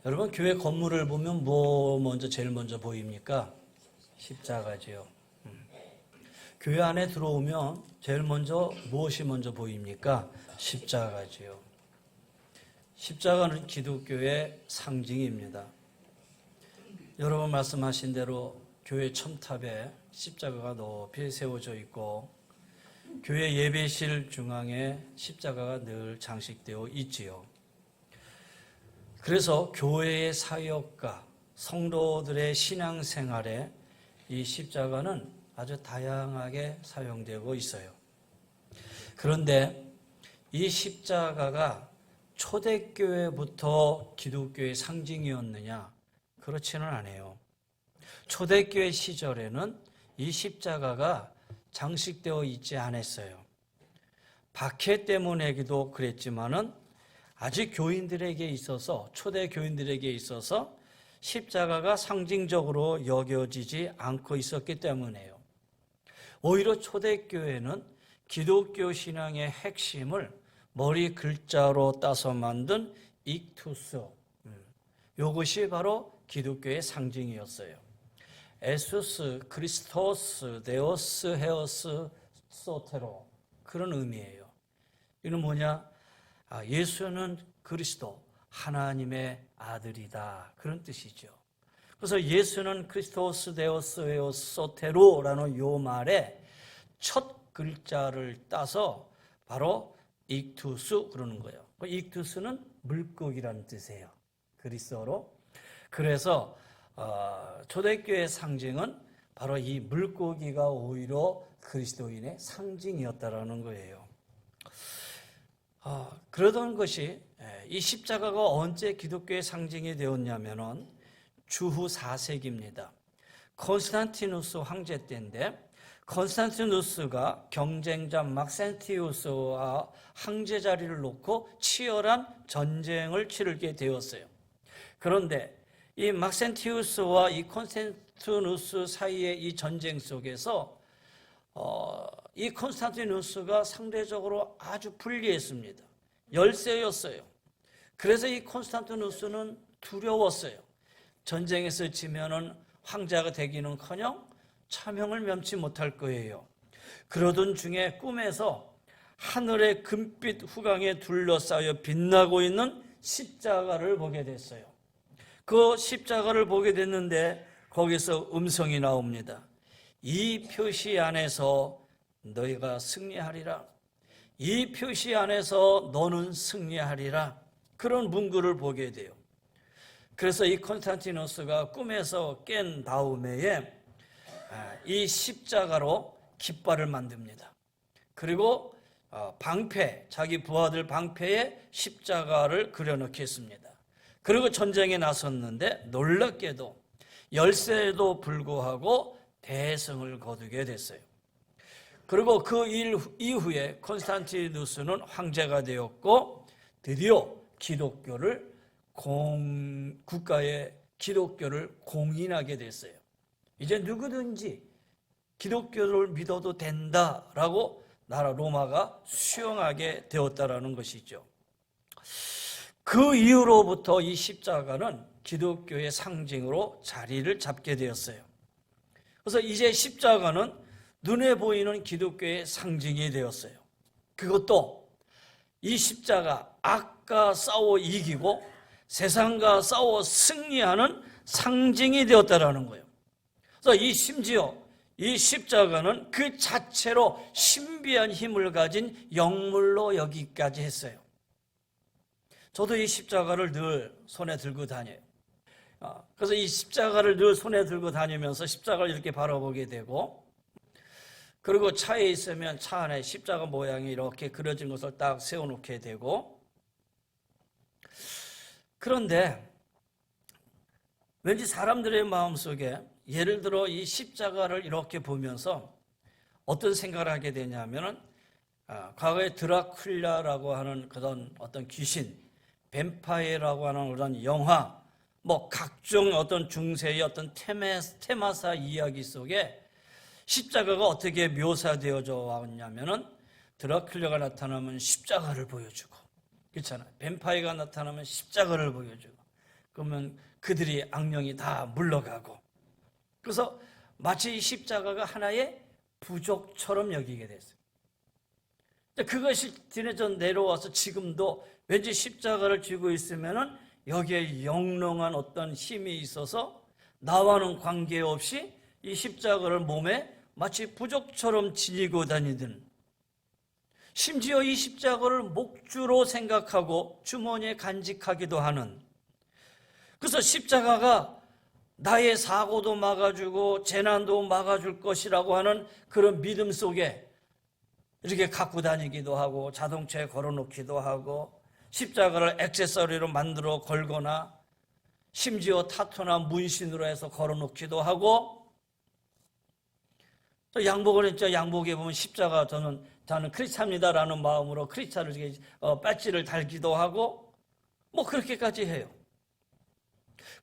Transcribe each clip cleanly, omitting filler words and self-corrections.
여러분, 교회 건물을 보면 뭐 제일 먼저 보입니까? 십자가지요. 교회 안에 들어오면 제일 먼저 무엇이 먼저 보입니까? 십자가지요. 십자가는 기독교의 상징입니다. 여러분 말씀하신 대로 교회 첨탑에 십자가가 높이 세워져 있고 교회 예배실 중앙에 십자가가 늘 장식되어 있지요. 그래서 교회의 사역과 성도들의 신앙생활에 이 십자가는 아주 다양하게 사용되고 있어요. 그런데 이 십자가가 초대교회부터 기독교의 상징이었느냐? 그렇지는 않아요. 초대교회 시절에는 이 십자가가 장식되어 있지 않았어요. 박해 때문이기도 그랬지만은 아직 교인들에게 있어서, 초대 교인들에게 있어서 십자가가 상징적으로 여겨지지 않고 있었기 때문이에요. 오히려 초대교회는 기독교 신앙의 핵심을 머리 글자로 따서 만든 익투스, 이것이 바로 기독교의 상징이었어요. 에수스, 크리스토스, 데오스, 헤오스, 소테로, 그런 의미예요. 이는 뭐냐? 예수는 그리스도, 하나님의 아들이다, 그런 뜻이죠. 그래서 예수는 크리스토스, 데오스, 헤오스, 소테로라는 요 말에 첫 글자를 따서 바로 익투스 그러는 거예요. 익투스는 물고기라는 뜻이에요, 그리스어로. 그래서 초대교회의 상징은 바로 이 물고기가 오히려 그리스도인의 상징이었다라는 거예요. 그러던 것이 이 십자가가 언제 기독교의 상징이 되었냐면은 주후 4세기입니다. 콘스탄티누스 황제 때인데, 콘스탄티누스가 경쟁자 막센티우스와 황제 자리를 놓고 치열한 전쟁을 치르게 되었어요. 그런데 이 막센티우스와 이 콘스탄티누스 사이의 이 전쟁 속에서 이 콘스탄티누스가 상대적으로 아주 불리했습니다. 열세였어요. 그래서 이 콘스탄티누스는 두려웠어요. 전쟁에서 지면은 황제가 되기는커녕 차명을 면치 못할 거예요. 그러던 중에 꿈에서 하늘의 금빛 후광에 둘러싸여 빛나고 있는 십자가를 보게 됐어요. 그 십자가를 보게 됐는데 거기서 음성이 나옵니다. 이 표시 안에서 너희가 승리하리라. 이 표시 안에서 너는 승리하리라. 그런 문구를 보게 돼요. 그래서 이 콘스탄티누스가 꿈에서 깬 다음에 이 십자가로 깃발을 만듭니다. 그리고 방패, 자기 부하들 방패에 십자가를 그려넣겠습니다. 그리고 전쟁에 나섰는데 놀랍게도 열세에도 불구하고 대승을 거두게 됐어요. 그리고 그 일 이후에 콘스탄티누스는 황제가 되었고 드디어 기독교를 국가의 기독교를 공인하게 됐어요. 이제 누구든지 기독교를 믿어도 된다라고 나라 로마가 수용하게 되었다라는 것이죠. 그 이후로부터 이 십자가는 기독교의 상징으로 자리를 잡게 되었어요. 그래서 이제 십자가는 눈에 보이는 기독교의 상징이 되었어요. 그것도 이 십자가, 악과 싸워 이기고 세상과 싸워 승리하는 상징이 되었다라는 거예요. 그래서 심지어 이 십자가는 그 자체로 신비한 힘을 가진 영물로 여기까지 했어요. 저도 이 십자가를 늘 손에 들고 다녀요. 그래서 이 십자가를 늘 손에 들고 다니면서 십자가를 이렇게 바라보게 되고, 그리고 차에 있으면 차 안에 십자가 모양이 이렇게 그려진 것을 딱 세워놓게 되고, 그런데 왠지 사람들의 마음속에 예를 들어 이 십자가를 이렇게 보면서 어떤 생각을 하게 되냐면은 과거에 드라큘라라고 하는 그런 어떤 귀신, 뱀파이어라고 하는 그런 영화, 각종 어떤 중세의 어떤 테마사 이야기 속에 십자가가 어떻게 묘사되어져 왔냐면은 드라큘라가 나타나면 십자가를 보여주고, 그렇잖아요. 뱀파이어가 나타나면 십자가를 보여주고, 그러면 그들이 악령이 다 물러가고, 그래서 마치 이 십자가가 하나의 부족처럼 여기게 됐어요. 그것이 뒤에서 내려와서 지금도 왠지 십자가를 쥐고 있으면은 여기에 영롱한 어떤 힘이 있어서 나와는 관계없이 이 십자가를 몸에 마치 부족처럼 지니고 다니든, 심지어 이 십자가를 목주로 생각하고 주머니에 간직하기도 하는, 그래서 십자가가 나의 사고도 막아주고 재난도 막아줄 것이라고 하는 그런 믿음 속에 이렇게 갖고 다니기도 하고, 자동차에 걸어놓기도 하고, 십자가를 액세서리로 만들어 걸거나 심지어 타투나 문신으로 해서 걸어놓기도 하고, 또 양복을 했죠. 양복에 보면 십자가, 저는 크리스찬입니다라는 마음으로 크리스찬을 배지를 달기도 하고, 뭐 그렇게까지 해요.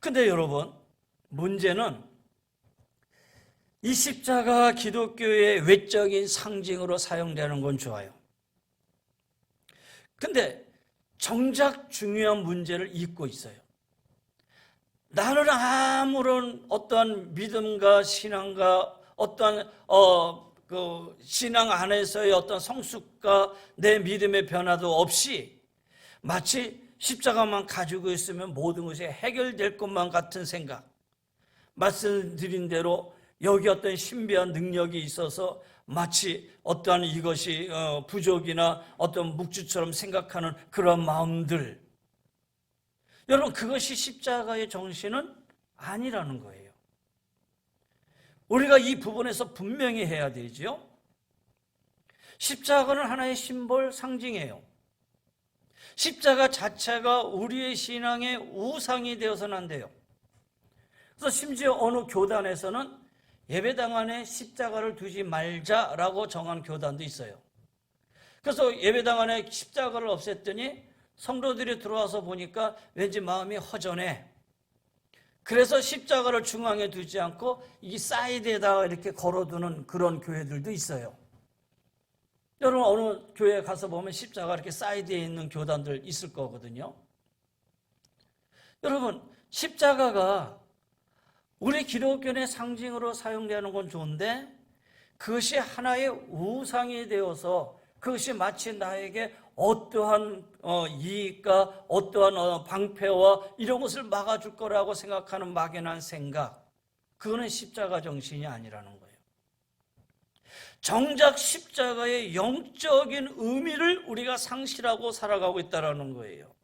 근데 여러분, 문제는 이 십자가 기독교의 외적인 상징으로 사용되는 건 좋아요. 근데 정작 중요한 문제를 잊고 있어요. 나는 아무런 어떠한 믿음과 신앙과 어떠한 그 신앙 안에서의 어떤 성숙과 내 믿음의 변화도 없이 마치 십자가만 가지고 있으면 모든 것이 해결될 것만 같은 생각, 말씀드린 대로 여기 어떤 신비한 능력이 있어서 마치 어떠한 이것이 부족이나 어떤 묵주처럼 생각하는 그런 마음들, 여러분, 그것이 십자가의 정신은 아니라는 거예요. 우리가 이 부분에서 분명히 해야 되죠. 십자가는 하나의 심볼, 상징이에요. 십자가 자체가 우리의 신앙의 우상이 되어서는 안 돼요. 그래서 심지어 어느 교단에서는 예배당 안에 십자가를 두지 말자라고 정한 교단도 있어요. 그래서 예배당 안에 십자가를 없앴더니 성도들이 들어와서 보니까 왠지 마음이 허전해. 그래서 십자가를 중앙에 두지 않고 이 사이드에다가 이렇게 걸어두는 그런 교회들도 있어요. 여러분, 어느 교회에 가서 보면 십자가 이렇게 사이드에 있는 교단들 있을 거거든요. 여러분, 십자가가 우리 기독교의 상징으로 사용되는 건 좋은데, 그것이 하나의 우상이 되어서 그것이 마치 나에게 어떠한 이익과 어떠한 방패와 이런 것을 막아줄 거라고 생각하는 막연한 생각, 그거는 십자가 정신이 아니라는 거예요. 정작 십자가의 영적인 의미를 우리가 상실하고 살아가고 있다는 거예요.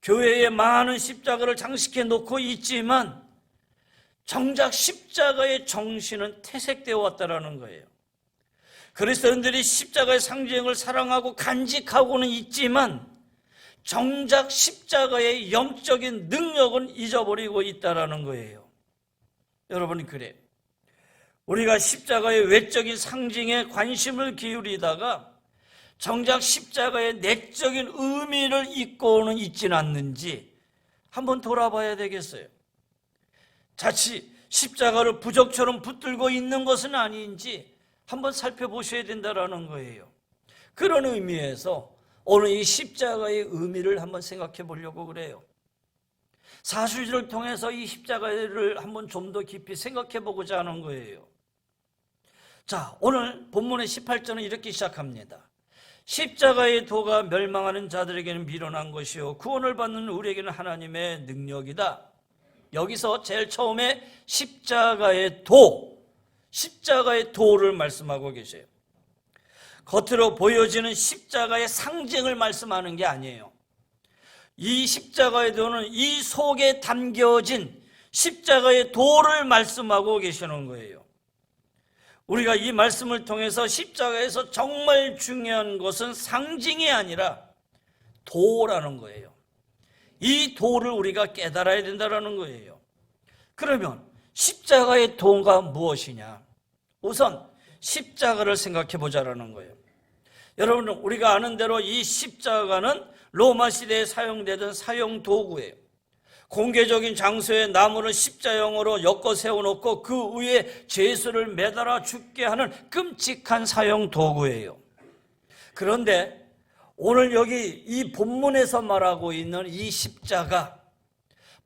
교회에 많은 십자가를 장식해 놓고 있지만 정작 십자가의 정신은 퇴색되어 왔다는 거예요. 그리스도인들이 십자가의 상징을 사랑하고 간직하고는 있지만 정작 십자가의 영적인 능력은 잊어버리고 있다는 거예요. 여러분, 그래요. 우리가 십자가의 외적인 상징에 관심을 기울이다가 정작 십자가의 내적인 의미를 잊고는 있지는 않는지 한번 돌아봐야 되겠어요. 자칫 십자가를 부적처럼 붙들고 있는 것은 아닌지 한번 살펴보셔야 된다는 거예요. 그런 의미에서 오늘 이 십자가의 의미를 한번 생각해 보려고 그래요. 사술지를 통해서 이 십자가를 한번 좀 더 깊이 생각해 보고자 하는 거예요. 자, 오늘 본문의 18절은 이렇게 시작합니다. 십자가의 도가 멸망하는 자들에게는 미련한 것이요 구원을 받는 우리에게는 하나님의 능력이다. 여기서 제일 처음에 십자가의 도를 말씀하고 계세요. 겉으로 보여지는 십자가의 상징을 말씀하는 게 아니에요. 이 십자가의 도는 이 속에 담겨진 십자가의 도를 말씀하고 계시는 거예요. 우리가 이 말씀을 통해서 십자가에서 정말 중요한 것은 상징이 아니라 도라는 거예요. 이 도를 우리가 깨달아야 된다는 거예요. 그러면 십자가의 도가 무엇이냐? 우선 십자가를 생각해 보자라는 거예요. 여러분, 우리가 아는 대로 이 십자가는 로마 시대에 사용되던 사용 도구예요. 공개적인 장소에 나무를 십자형으로 엮어 세워놓고 그 위에 죄수를 매달아 죽게 하는 끔찍한 사용 도구예요. 그런데 오늘 여기 이 본문에서 말하고 있는 이 십자가,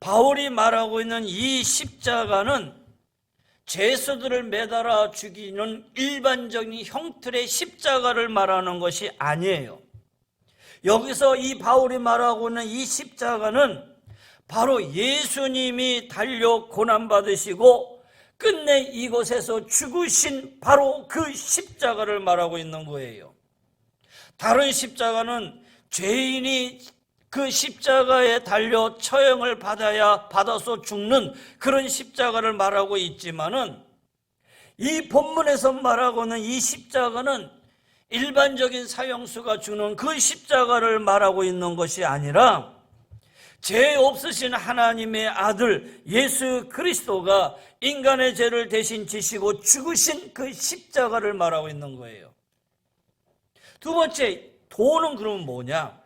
바울이 말하고 있는 이 십자가는 죄수들을 매달아 죽이는 일반적인 형틀의 십자가를 말하는 것이 아니에요. 여기서 이 바울이 말하고 있는 이 십자가는 바로 예수님이 달려 고난받으시고 끝내 이곳에서 죽으신 바로 그 십자가를 말하고 있는 거예요. 다른 십자가는 죄인이 그 십자가에 달려 처형을 받아서 죽는 그런 십자가를 말하고 있지만은 이 본문에서 말하고는 이 십자가는 일반적인 사형수가 주는 그 십자가를 말하고 있는 것이 아니라 죄 없으신 하나님의 아들 예수 그리스도가 인간의 죄를 대신 지시고 죽으신 그 십자가를 말하고 있는 거예요. 두 번째, 도는 그러면 뭐냐?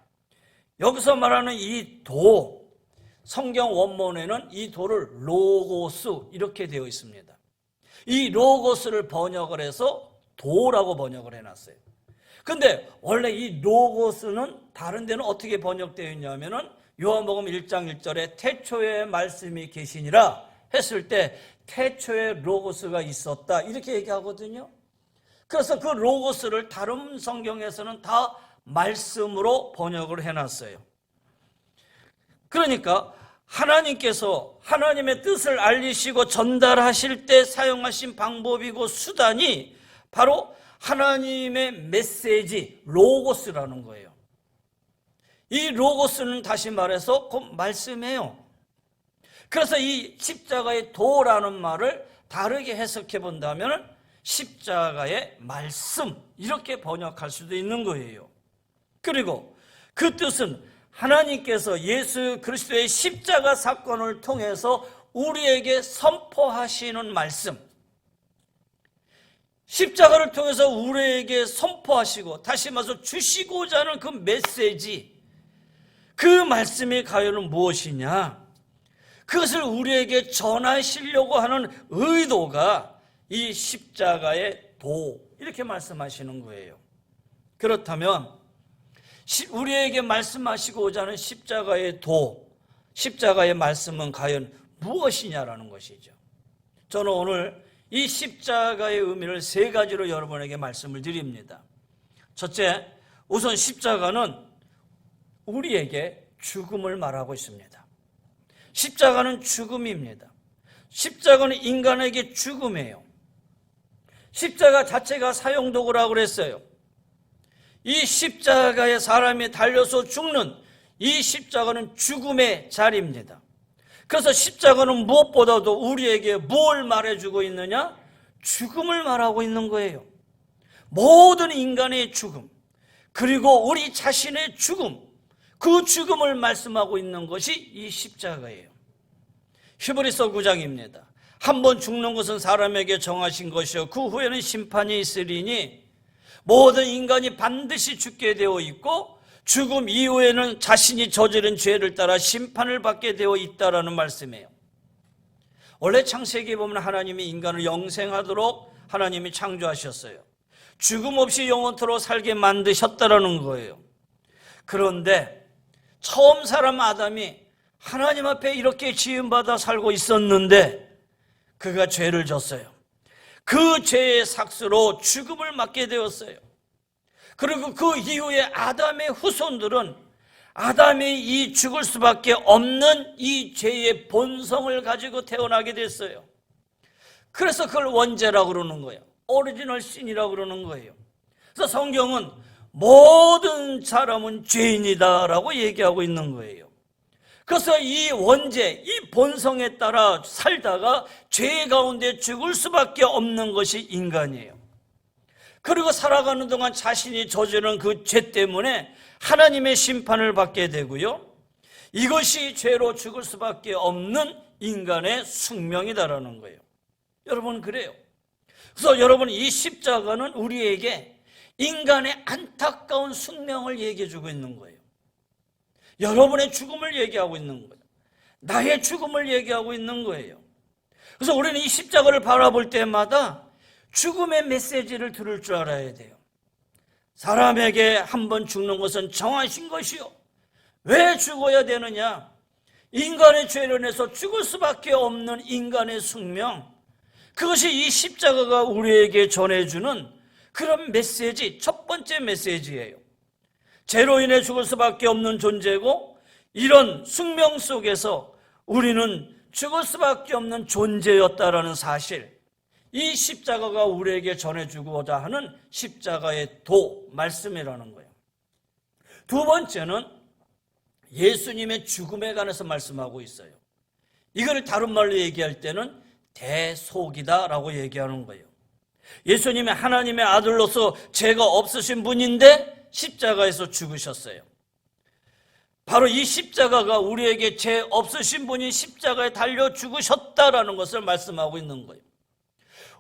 여기서 말하는 이 도, 성경 원문에는 이 도를 로고스 이렇게 되어 있습니다. 이 로고스를 번역을 해서 도라고 번역을 해놨어요. 근데 원래 이 로고스는 다른 데는 어떻게 번역되어 있냐면은 요한복음 1장 1절에 태초에 말씀이 계시니라 했을 때 태초에 로고스가 있었다 이렇게 얘기하거든요. 그래서 그 로고스를 다른 성경에서는 다 말씀으로 번역을 해놨어요. 그러니까 하나님께서 하나님의 뜻을 알리시고 전달하실 때 사용하신 방법이고 수단이 바로 하나님의 메시지 로고스라는 거예요. 이 로고스는 다시 말해서 곧 말씀이에요. 그래서 이 십자가의 도라는 말을 다르게 해석해 본다면 십자가의 말씀 이렇게 번역할 수도 있는 거예요. 그리고 그 뜻은 하나님께서 예수 그리스도의 십자가 사건을 통해서 우리에게 선포하시는 말씀, 십자가를 통해서 우리에게 선포하시고 다시 말해서 주시고자 하는 그 메시지, 그 말씀이 과연 무엇이냐? 그것을 우리에게 전하시려고 하는 의도가 이 십자가의 도 이렇게 말씀하시는 거예요. 그렇다면 우리에게 말씀하시고자 하는 십자가의 도, 십자가의 말씀은 과연 무엇이냐라는 것이죠. 저는 오늘 이 십자가의 의미를 세 가지로 여러분에게 말씀을 드립니다. 첫째, 우선 십자가는 우리에게 죽음을 말하고 있습니다. 십자가는 죽음입니다. 십자가는 인간에게 죽음이에요. 십자가 자체가 사형도구라고 그랬어요. 이 십자가에 사람이 달려서 죽는 이 십자가는 죽음의 자리입니다. 그래서 십자가는 무엇보다도 우리에게 뭘 말해주고 있느냐? 죽음을 말하고 있는 거예요. 모든 인간의 죽음, 그리고 우리 자신의 죽음, 그 죽음을 말씀하고 있는 것이 이 십자가예요. 히브리서 9장입니다. 한 번 죽는 것은 사람에게 정하신 것이요 그 후에는 심판이 있으리니 모든 인간이 반드시 죽게 되어 있고 죽음 이후에는 자신이 저지른 죄를 따라 심판을 받게 되어 있다라는 말씀이에요. 원래 창세기에 보면 하나님이 인간을 영생하도록 하나님이 창조하셨어요. 죽음 없이 영원토록 살게 만드셨다라는 거예요. 그런데 처음 사람 아담이 하나님 앞에 이렇게 지음받아 살고 있었는데 그가 죄를 졌어요. 그 죄의 삭스로 죽음을 맞게 되었어요. 그리고 그 이후에 아담의 후손들은 아담이 이 죽을 수밖에 없는 이 죄의 본성을 가지고 태어나게 됐어요. 그래서 그걸 원죄라고 그러는 거예요. 오리지널 신이라고 그러는 거예요. 그래서 성경은 모든 사람은 죄인이다라고 얘기하고 있는 거예요. 그래서 이 원죄, 이 본성에 따라 살다가 죄 가운데 죽을 수밖에 없는 것이 인간이에요. 그리고 살아가는 동안 자신이 저지른 그 죄 때문에 하나님의 심판을 받게 되고요. 이것이 죄로 죽을 수밖에 없는 인간의 숙명이다라는 거예요. 여러분 그래요. 그래서 여러분 이 십자가는 우리에게 인간의 안타까운 숙명을 얘기해 주고 있는 거예요. 여러분의 죽음을 얘기하고 있는 거예요. 나의 죽음을 얘기하고 있는 거예요. 그래서 우리는 이 십자가를 바라볼 때마다 죽음의 메시지를 들을 줄 알아야 돼요. 사람에게 한 번 죽는 것은 정하신 것이요. 왜 죽어야 되느냐? 인간의 죄로 인해서 죽을 수밖에 없는 인간의 숙명, 그것이 이 십자가가 우리에게 전해주는 그런 메시지, 첫 번째 메시지예요. 죄로 인해 죽을 수밖에 없는 존재고, 이런 숙명 속에서 우리는 죽을 수밖에 없는 존재였다라는 사실, 이 십자가가 우리에게 전해주고자 하는 십자가의 도, 말씀이라는 거예요. 두 번째는 예수님의 죽음에 관해서 말씀하고 있어요. 이걸 다른 말로 얘기할 때는 대속이다라고 얘기하는 거예요. 예수님이 하나님의 아들로서 죄가 없으신 분인데 십자가에서 죽으셨어요. 바로 이 십자가가 우리에게 죄 없으신 분이 십자가에 달려 죽으셨다라는 것을 말씀하고 있는 거예요.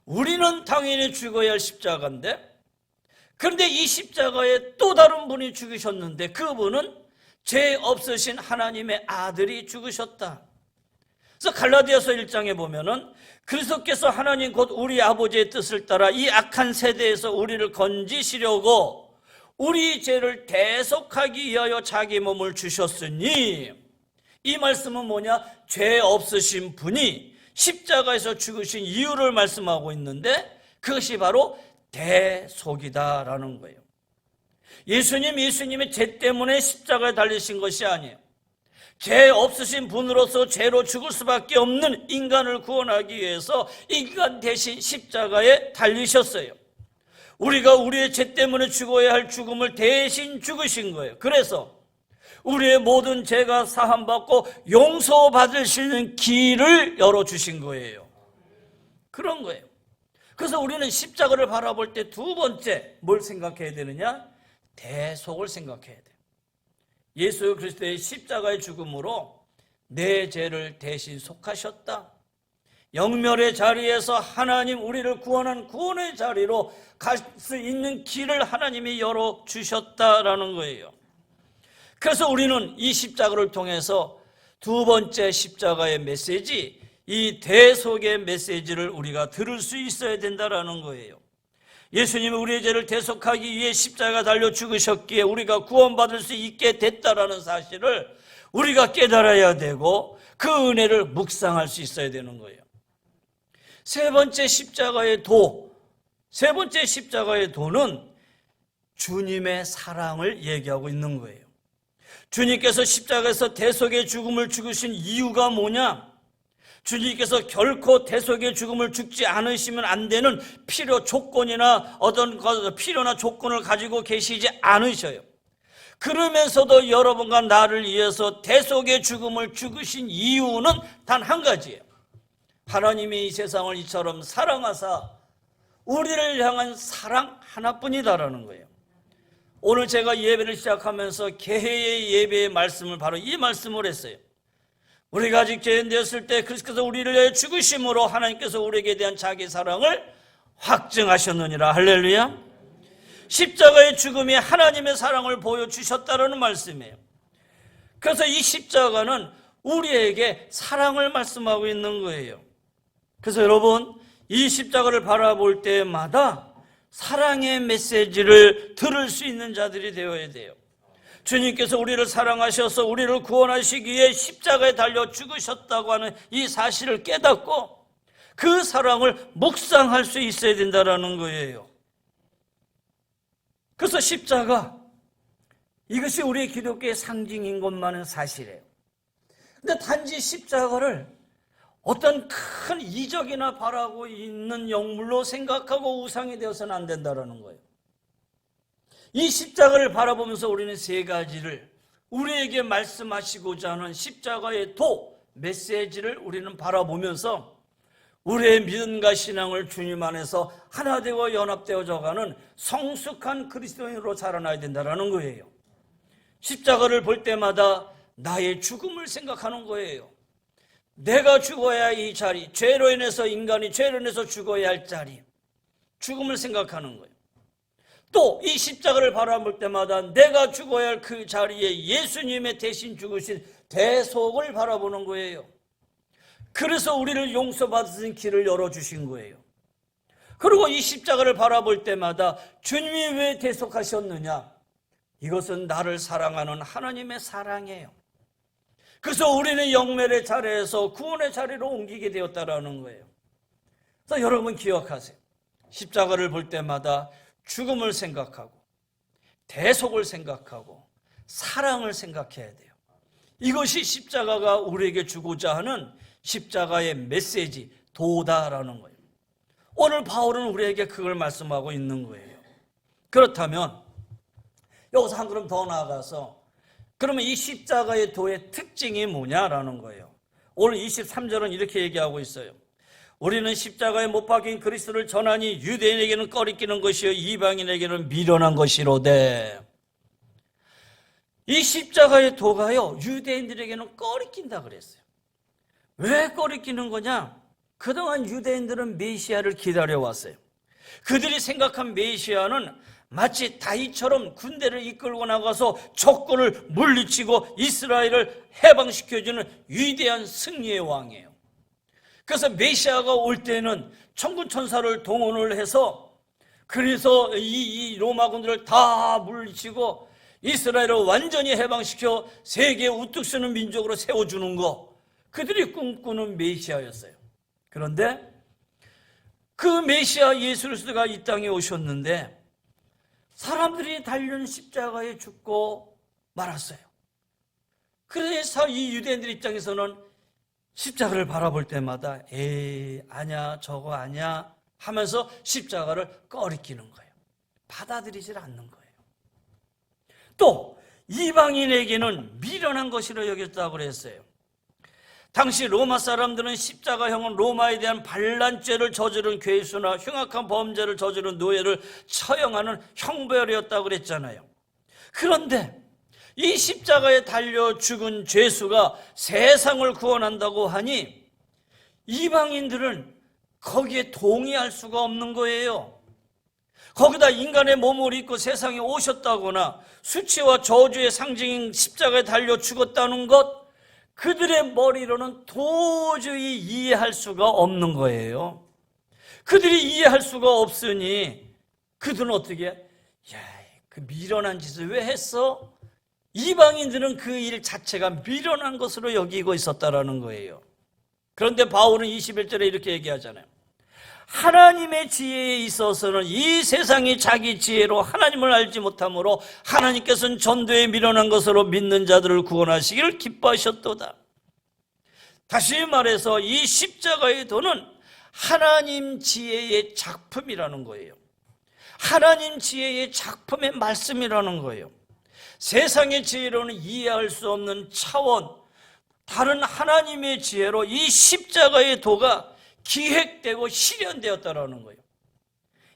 우리는 당연히 죽어야 할 십자가인데, 그런데 이 십자가에 또 다른 분이 죽으셨는데 그분은 죄 없으신 하나님의 아들이 죽으셨다. 그래서 갈라디아서 1장에 보면은 그리스도께서 하나님 곧 우리 아버지의 뜻을 따라 이 악한 세대에서 우리를 건지시려고 우리 죄를 대속하기 위하여 자기 몸을 주셨으니, 이 말씀은 뭐냐? 죄 없으신 분이 십자가에서 죽으신 이유를 말씀하고 있는데, 그것이 바로 대속이다라는 거예요. 예수님의 죄 때문에 십자가에 달리신 것이 아니에요. 죄 없으신 분으로서 죄로 죽을 수밖에 없는 인간을 구원하기 위해서 인간 대신 십자가에 달리셨어요. 우리가 우리의 죄 때문에 죽어야 할 죽음을 대신 죽으신 거예요. 그래서 우리의 모든 죄가 사함받고 용서받을 수 있는 길을 열어주신 거예요. 그런 거예요. 그래서 우리는 십자가를 바라볼 때 두 번째 뭘 생각해야 되느냐? 대속을 생각해야 돼요. 예수 그리스도의 십자가의 죽음으로 내 죄를 대신 속하셨다. 영멸의 자리에서 하나님 우리를 구원한 구원의 자리로 갈 수 있는 길을 하나님이 열어주셨다라는 거예요. 그래서 우리는 이 십자가를 통해서 두 번째 십자가의 메시지, 이 대속의 메시지를 우리가 들을 수 있어야 된다라는 거예요. 예수님이 우리의 죄를 대속하기 위해 십자가 달려 죽으셨기에 우리가 구원받을 수 있게 됐다라는 사실을 우리가 깨달아야 되고, 그 은혜를 묵상할 수 있어야 되는 거예요. 세 번째 십자가의 도는 주님의 사랑을 얘기하고 있는 거예요. 주님께서 십자가에서 대속의 죽음을 죽으신 이유가 뭐냐? 주님께서 결코 대속의 죽음을 죽지 않으시면 안 되는 필요 조건이나 어떤 필요나 조건을 가지고 계시지 않으셔요. 그러면서도 여러분과 나를 위해서 대속의 죽음을 죽으신 이유는 단 한 가지예요. 하나님이 이 세상을 이처럼 사랑하사 우리를 향한 사랑 하나뿐이다라는 거예요. 오늘 제가 예배를 시작하면서 개회의 예배의 말씀을 바로 이 말씀을 했어요. 우리가 아직 죄인 되었을 때 그리스도께서 우리를 위해 죽으심으로 하나님께서 우리에게 대한 자기 사랑을 확증하셨느니라. 할렐루야. 십자가의 죽음이 하나님의 사랑을 보여주셨다는 말씀이에요. 그래서 이 십자가는 우리에게 사랑을 말씀하고 있는 거예요. 그래서 여러분, 이 십자가를 바라볼 때마다 사랑의 메시지를 들을 수 있는 자들이 되어야 돼요. 주님께서 우리를 사랑하셔서 우리를 구원하시기 위해 십자가에 달려 죽으셨다고 하는 이 사실을 깨닫고 그 사랑을 묵상할 수 있어야 된다는 거예요. 그래서 십자가, 이것이 우리 기독교의 상징인 것만은 사실이에요. 근데 단지 십자가를 어떤 큰 이적이나 바라고 있는 영물로 생각하고 우상이 되어서는 안 된다는 거예요. 이 십자가를 바라보면서 우리는 세 가지를, 우리에게 말씀하시고자 하는 십자가의 메시지를 우리는 바라보면서 우리의 믿음과 신앙을 주님 안에서 하나 되어 연합되어져 가는 성숙한 그리스도인으로 자라나야 된다는 거예요. 십자가를 볼 때마다 나의 죽음을 생각하는 거예요. 내가 죽어야 할 이 자리, 죄로 인해서 인간이 죄로 인해서 죽어야 할 자리, 죽음을 생각하는 거예요. 또 이 십자가를 바라볼 때마다 내가 죽어야 할 그 자리에 예수님의 대신 죽으신 대속을 바라보는 거예요. 그래서 우리를 용서받은 길을 열어주신 거예요. 그리고 이 십자가를 바라볼 때마다 주님이 왜 대속하셨느냐? 이것은 나를 사랑하는 하나님의 사랑이에요. 그래서 우리는 영멸의 자리에서 구원의 자리로 옮기게 되었다라는 거예요. 그래서 여러분 기억하세요. 십자가를 볼 때마다 죽음을 생각하고 대속을 생각하고 사랑을 생각해야 돼요. 이것이 십자가가 우리에게 주고자 하는 십자가의 메시지, 도다라는 거예요. 오늘 바울은 우리에게 그걸 말씀하고 있는 거예요. 그렇다면 여기서 한 걸음 더 나아가서 그러면 이 십자가의 도의 특징이 뭐냐라는 거예요. 오늘 23절은 이렇게 얘기하고 있어요. 우리는 십자가에 못 박힌 그리스도를 전하니 유대인에게는 꺼리끼는 것이요 이방인에게는 미련한 것이로되. 이 십자가의 도가요 유대인들에게는 꺼리낀다 그랬어요. 왜 꺼리끼는 거냐? 그동안 유대인들은 메시아를 기다려왔어요. 그들이 생각한 메시아는 마치 다윗처럼 군대를 이끌고 나가서 적군을 물리치고 이스라엘을 해방시켜주는 위대한 승리의 왕이에요. 그래서 메시아가 올 때는 천군 천사를 동원을 해서 그래서 이 로마군들을 다 물리치고 이스라엘을 완전히 해방시켜 세계에 우뚝 서는 민족으로 세워주는 거, 그들이 꿈꾸는 메시아였어요. 그런데 그 메시아 예수 그리스도가 이 땅에 오셨는데 사람들이 달린 십자가에 죽고 말았어요. 그래서 이 유대인들 입장에서는 십자가를 바라볼 때마다 에이 아냐 저거 아냐 하면서 십자가를 꺼리끼는 거예요. 받아들이질 않는 거예요. 또 이방인에게는 미련한 것이라 여겼다고 그랬어요. 당시 로마 사람들은 십자가형은 로마에 대한 반란죄를 저지른 괴수나 흉악한 범죄를 저지른 노예를 처형하는 형벌이었다고 그랬잖아요. 그런데 이 십자가에 달려 죽은 죄수가 세상을 구원한다고 하니 이방인들은 거기에 동의할 수가 없는 거예요. 거기다 인간의 몸을 입고 세상에 오셨다거나 수치와 저주의 상징인 십자가에 달려 죽었다는 것, 그들의 머리로는 도저히 이해할 수가 없는 거예요. 그들이 이해할 수가 없으니 그들은 어떻게 해? 야, 그 미련한 짓을 왜 했어? 이방인들은 그 일 자체가 미련한 것으로 여기고 있었다라는 거예요. 그런데 바울은 21절에 이렇게 얘기하잖아요. 하나님의 지혜에 있어서는 이 세상이 자기 지혜로 하나님을 알지 못하므로 하나님께서는 전도에 미련한 것으로 믿는 자들을 구원하시기를 기뻐하셨도다. 다시 말해서 이 십자가의 도는 하나님 지혜의 작품이라는 거예요. 하나님 지혜의 작품의 말씀이라는 거예요. 세상의 지혜로는 이해할 수 없는 차원, 다른 하나님의 지혜로 이 십자가의 도가 기획되고 실현되었다라는 거예요.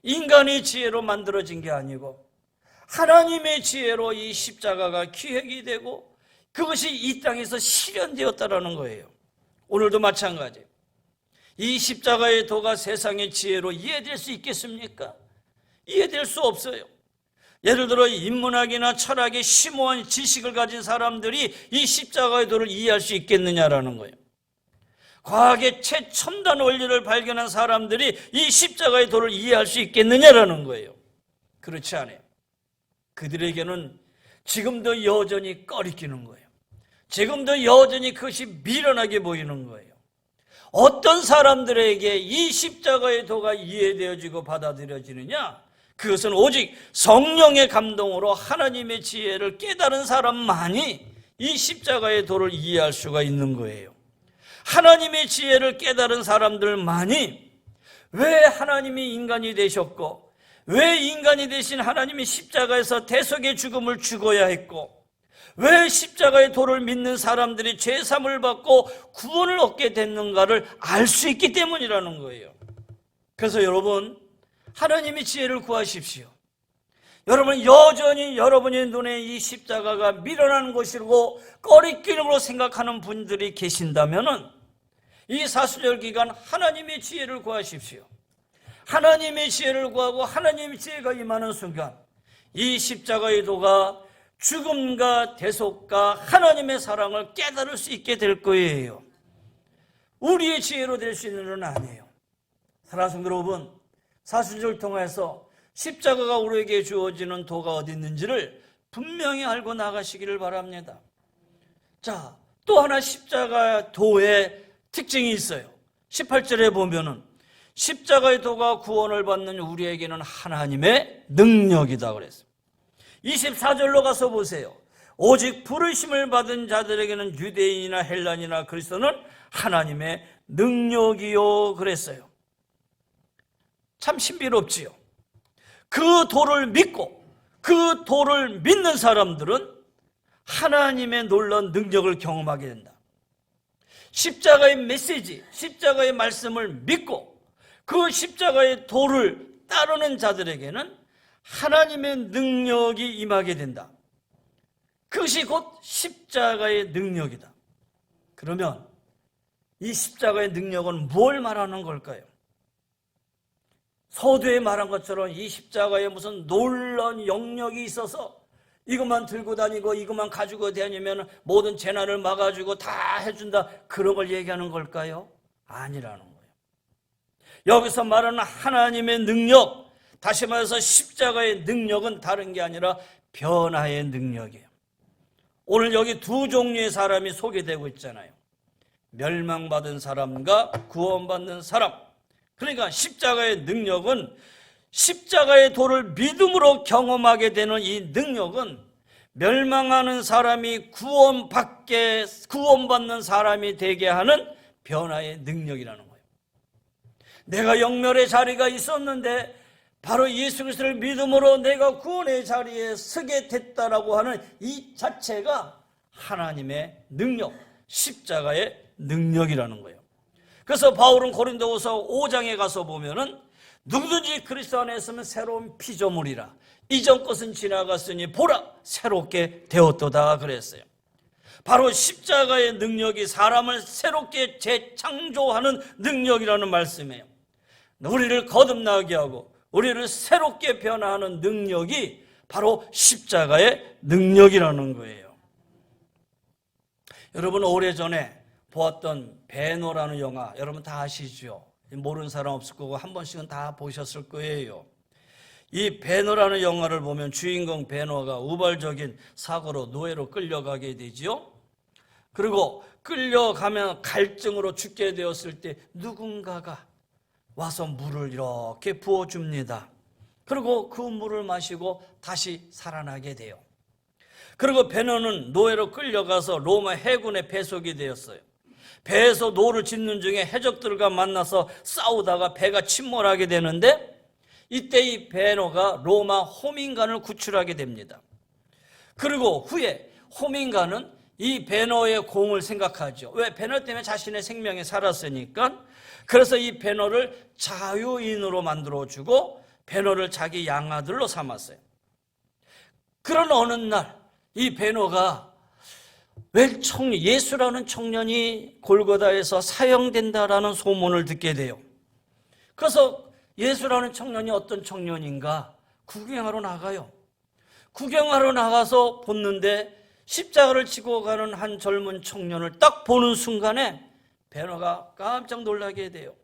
인간의 지혜로 만들어진 게 아니고 하나님의 지혜로 이 십자가가 기획이 되고 그것이 이 땅에서 실현되었다라는 거예요. 오늘도 마찬가지예요. 이 십자가의 도가 세상의 지혜로 이해될 수 있겠습니까? 이해될 수 없어요. 예를 들어 인문학이나 철학의 심오한 지식을 가진 사람들이 이 십자가의 도를 이해할 수 있겠느냐라는 거예요. 과학의 최첨단 원리를 발견한 사람들이 이 십자가의 도를 이해할 수 있겠느냐라는 거예요. 그렇지 않아요. 그들에게는 지금도 여전히 꺼리끼는 거예요. 지금도 여전히 그것이 미련하게 보이는 거예요. 어떤 사람들에게 이 십자가의 도가 이해되어지고 받아들여지느냐? 그것은 오직 성령의 감동으로 하나님의 지혜를 깨달은 사람만이 이 십자가의 도를 이해할 수가 있는 거예요. 하나님의 지혜를 깨달은 사람들만이 왜 하나님이 인간이 되셨고 왜 인간이 되신 하나님이 십자가에서 대속의 죽음을 죽어야 했고 왜 십자가의 도를 믿는 사람들이 죄사함을 받고 구원을 얻게 됐는가를 알 수 있기 때문이라는 거예요. 그래서 여러분, 하나님의 지혜를 구하십시오. 여러분, 여전히 여러분의 눈에 이 십자가가 미련한 것이고 꺼리끼는 생각하는 분들이 계신다면 이 사순절 기간 하나님의 지혜를 구하십시오. 하나님의 지혜를 구하고 하나님의 지혜가 임하는 순간 이 십자가의 도가 죽음과 대속과 하나님의 사랑을 깨달을 수 있게 될 거예요. 우리의 지혜로 될 수 있는 일은 아니에요. 사랑하는 성도 여러분, 사순절을 통해서 십자가가 우리에게 주어지는 도가 어디 있는지를 분명히 알고 나가시기를 바랍니다. 자, 또 하나 십자가 도의 특징이 있어요. 18절에 보면은 십자가의 도가 구원을 받는 우리에게는 하나님의 능력이다 그랬어요. 24절로 가서 보세요. 오직 부르심을 받은 자들에게는 유대인이나 헬란이나 그리스도는 하나님의 능력이요 그랬어요. 참 신비롭지요. 그 도를 믿고 그 도를 믿는 사람들은 하나님의 놀라운 능력을 경험하게 된다. 십자가의 메시지, 십자가의 말씀을 믿고 그 십자가의 도를 따르는 자들에게는 하나님의 능력이 임하게 된다. 그것이 곧 십자가의 능력이다. 그러면 이 십자가의 능력은 뭘 말하는 걸까요? 서두에 말한 것처럼 이 십자가에 무슨 놀라운 영역이 있어서 이것만 들고 다니고 이것만 가지고 다니면 모든 재난을 막아주고 다 해준다, 그런 걸 얘기하는 걸까요? 아니라는 거예요. 여기서 말하는 하나님의 능력, 다시 말해서 십자가의 능력은 다른 게 아니라 변화의 능력이에요. 오늘 여기 두 종류의 사람이 소개되고 있잖아요. 멸망받은 사람과 구원받는 사람. 그러니까 십자가의 능력은, 십자가의 도를 믿음으로 경험하게 되는 이 능력은 멸망하는 사람이 구원받는 사람이 되게 하는 변화의 능력이라는 거예요. 내가 영멸의 자리가 있었는데 바로 예수 그리스도를 믿음으로 내가 구원의 자리에 서게 됐다라고 하는 이 자체가 하나님의 능력, 십자가의 능력이라는 거예요. 그래서 바울은 고린도후서 5장에 가서 보면은 누구든지 그리스도 안에 있으면 새로운 피조물이라, 이전 것은 지나갔으니 보라 새롭게 되었도다 그랬어요. 바로 십자가의 능력이 사람을 새롭게 재창조하는 능력이라는 말씀이에요. 우리를 거듭나게 하고 우리를 새롭게 변화하는 능력이 바로 십자가의 능력이라는 거예요. 여러분, 오래전에 보았던 베너라는 영화 여러분 다 아시죠? 모르는 사람 없을 거고 한 번씩은 다 보셨을 거예요. 이 베너라는 영화를 보면 주인공 베너가 우발적인 사고로 노예로 끌려가게 되지요. 그리고 끌려가면 갈증으로 죽게 되었을 때 누군가가 와서 물을 이렇게 부어줍니다. 그리고 그 물을 마시고 다시 살아나게 돼요. 그리고 베너는 노예로 끌려가서 로마 해군의 배속이 되었어요. 배에서 노를 짓는 중에 해적들과 만나서 싸우다가 배가 침몰하게 되는데, 이때 이 베너가 로마 호민관을 구출하게 됩니다. 그리고 후에 호민관은 이 베너의 공을 생각하죠. 왜? 베너 때문에 자신의 생명이 살았으니까. 그래서 이 베너를 자유인으로 만들어주고 베너를 자기 양아들로 삼았어요. 그런 어느 날 이 베너가 왜 예수라는 청년이 골고다에서 사형된다라는 소문을 듣게 돼요. 그래서 예수라는 청년이 어떤 청년인가 구경하러 나가요. 구경하러 나가서 보는데 십자가를 지고 가는 한 젊은 청년을 딱 보는 순간에 베너가 깜짝 놀라게 돼요.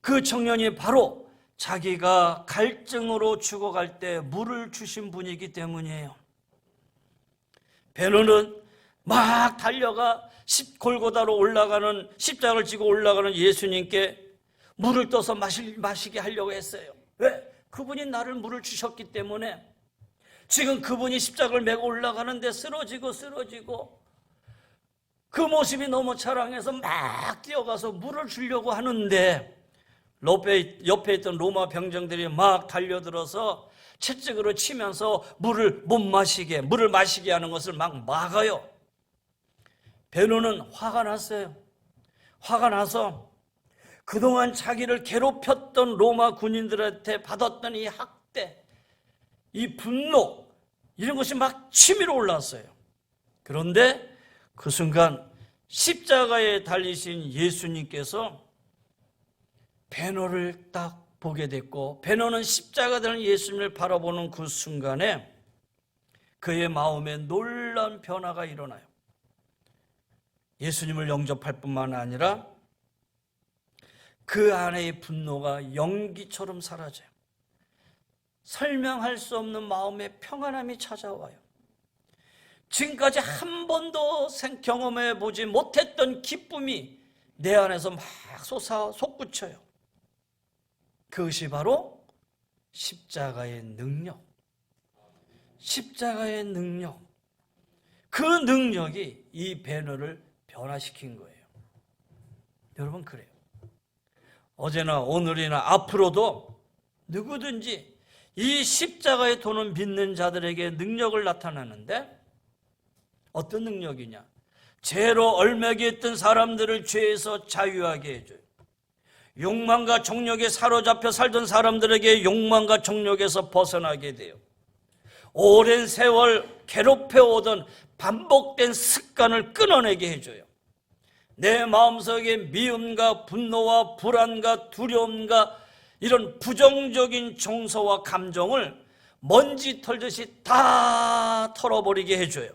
그 청년이 바로 자기가 갈증으로 죽어갈 때 물을 주신 분이기 때문이에요. 베너는 막 달려가 골고다로 올라가는, 십자가를 지고 올라가는 예수님께 물을 떠서 마시게 하려고 했어요. 왜? 그분이 나를 물을 주셨기 때문에. 지금 그분이 십자가를 메고 올라가는데 쓰러지고 그 모습이 너무 자랑해서 막 뛰어가서 물을 주려고 하는데 옆에 있던 로마 병정들이 막 달려들어서 채찍으로 치면서 물을 마시게 하는 것을 막 막아요. 베너는 화가 났어요. 화가 나서 그동안 자기를 괴롭혔던 로마 군인들한테 받았던 이 학대, 이 분노, 이런 것이 막 치밀어 올랐어요. 그런데 그 순간 십자가에 달리신 예수님께서 베너를 딱 보게 됐고, 베너는 십자가 되는 예수님을 바라보는 그 순간에 그의 마음에 놀라운 변화가 일어나요. 예수님을 영접할 뿐만 아니라 그 안의 분노가 연기처럼 사라져요. 설명할 수 없는 마음의 평안함이 찾아와요. 지금까지 한 번도 경험해 보지 못했던 기쁨이 내 안에서 막 솟구쳐요. 그것이 바로 십자가의 능력. 십자가의 능력. 그 능력이 이 배너를 변화시킨 거예요. 여러분, 그래요. 어제나 오늘이나 앞으로도 누구든지 이 십자가의 도는 믿는 자들에게 능력을 나타나는데, 어떤 능력이냐? 죄로 얼매게 했던 사람들을 죄에서 자유하게 해줘요. 욕망과 정욕에 사로잡혀 살던 사람들에게 욕망과 정욕에서 벗어나게 돼요. 오랜 세월 괴롭혀오던 반복된 습관을 끊어내게 해줘요. 내 마음속에 미움과 분노와 불안과 두려움과 이런 부정적인 정서와 감정을 먼지 털듯이 다 털어버리게 해줘요.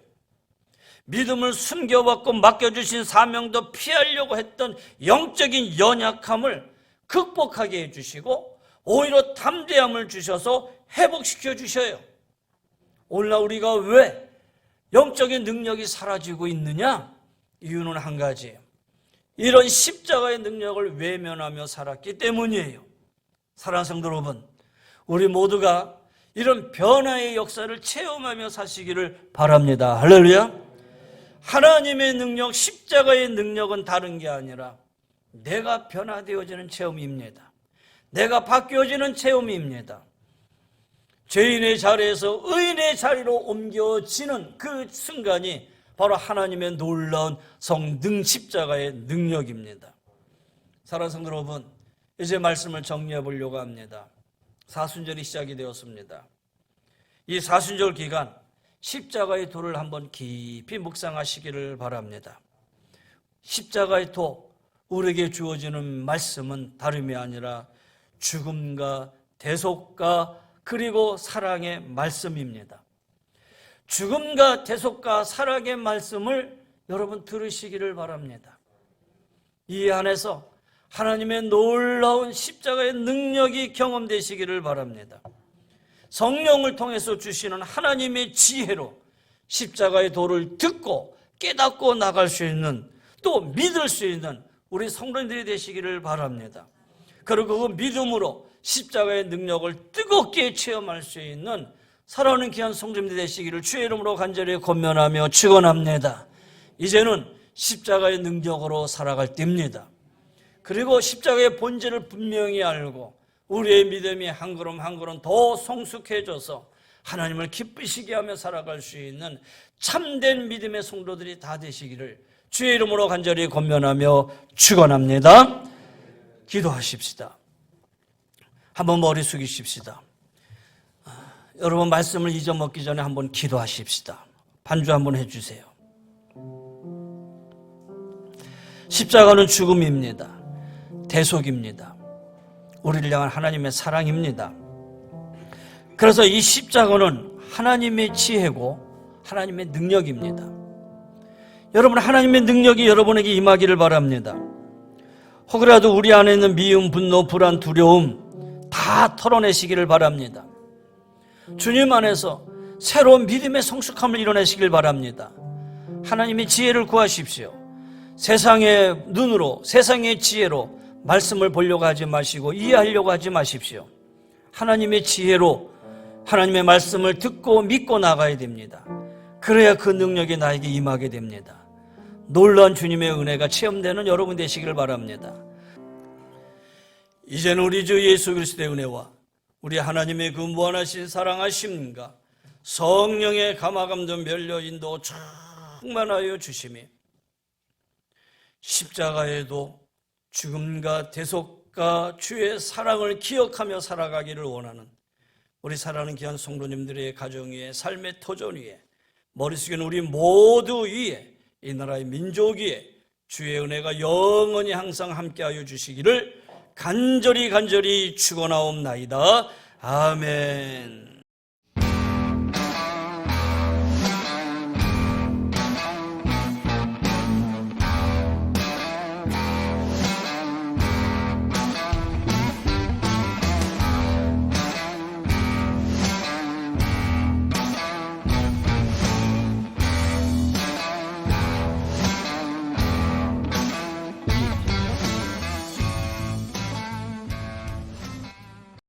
믿음을 숨겨왔고 맡겨주신 사명도 피하려고 했던 영적인 연약함을 극복하게 해주시고 오히려 담대함을 주셔서 회복시켜 주셔요. 오늘날 우리가 왜 영적인 능력이 사라지고 있느냐? 이유는 한 가지예요. 이런 십자가의 능력을 외면하며 살았기 때문이에요. 사랑하는 성도 여러분, 우리 모두가 이런 변화의 역사를 체험하며 사시기를 바랍니다. 할렐루야. 하나님의 능력, 십자가의 능력은 다른 게 아니라 내가 변화되어지는 체험입니다. 내가 바뀌어지는 체험입니다. 죄인의 자리에서 의인의 자리로 옮겨지는 그 순간이 바로 하나님의 놀라운 성능 십자가의 능력입니다. 사랑하는 성도 여러분, 이제 말씀을 정리해 보려고 합니다. 사순절이 시작이 되었습니다. 이 사순절 기간 십자가의 도를 한번 깊이 묵상하시기를 바랍니다. 십자가의 도, 우리에게 주어지는 말씀은 다름이 아니라 죽음과 대속과 그리고 사랑의 말씀입니다. 죽음과 대속과 사랑의 말씀을 여러분 들으시기를 바랍니다. 이 안에서 하나님의 놀라운 십자가의 능력이 경험되시기를 바랍니다. 성령을 통해서 주시는 하나님의 지혜로 십자가의 도를 듣고 깨닫고 나갈 수 있는, 또 믿을 수 있는 우리 성도님들이 되시기를 바랍니다. 그리고 그 믿음으로 십자가의 능력을 뜨겁게 체험할 수 있는 살아오는 귀한 성도님들이 되시기를 주의 이름으로 간절히 권면하며 축원합니다. 이제는 십자가의 능력으로 살아갈 때입니다. 그리고 십자가의 본질을 분명히 알고 우리의 믿음이 한 걸음 한 걸음 더 성숙해져서 하나님을 기쁘시게 하며 살아갈 수 있는 참된 믿음의 성도들이 다 되시기를 주의 이름으로 간절히 권면하며 축원합니다. 기도하십시다. 한번 머리 숙이십시다. 여러분, 말씀을 잊어먹기 전에 한번 기도하십시다. 반주 한번 해주세요. 십자가는 죽음입니다. 대속입니다. 우리를 향한 하나님의 사랑입니다. 그래서 이 십자가는 하나님의 지혜고 하나님의 능력입니다. 여러분, 하나님의 능력이 여러분에게 임하기를 바랍니다. 혹여라도 우리 안에 있는 미움, 분노, 불안, 두려움 다 털어내시기를 바랍니다. 주님 안에서 새로운 믿음의 성숙함을 이뤄내시길 바랍니다. 하나님의 지혜를 구하십시오. 세상의 눈으로, 세상의 지혜로 말씀을 보려고 하지 마시고 이해하려고 하지 마십시오. 하나님의 지혜로 하나님의 말씀을 듣고 믿고 나가야 됩니다. 그래야 그 능력이 나에게 임하게 됩니다. 놀라운 주님의 은혜가 체험되는 여러분 되시길 바랍니다. 이제는 우리 주 예수 그리스도의 은혜와 우리 하나님의 그 무한하신 사랑하심과 성령의 감화감동 멸려 인도 충만하여 주심이 십자가에도 죽음과 대속과 주의 사랑을 기억하며 살아가기를 원하는 우리 사랑하는 귀한 성도님들의 가정 위에, 삶의 터전 위에, 머리 숙이는 우리 모두 위에, 이 나라의 민족 위에 주의 은혜가 영원히 항상 함께하여 주시기를 간절히 축원하옵나이다. 아멘.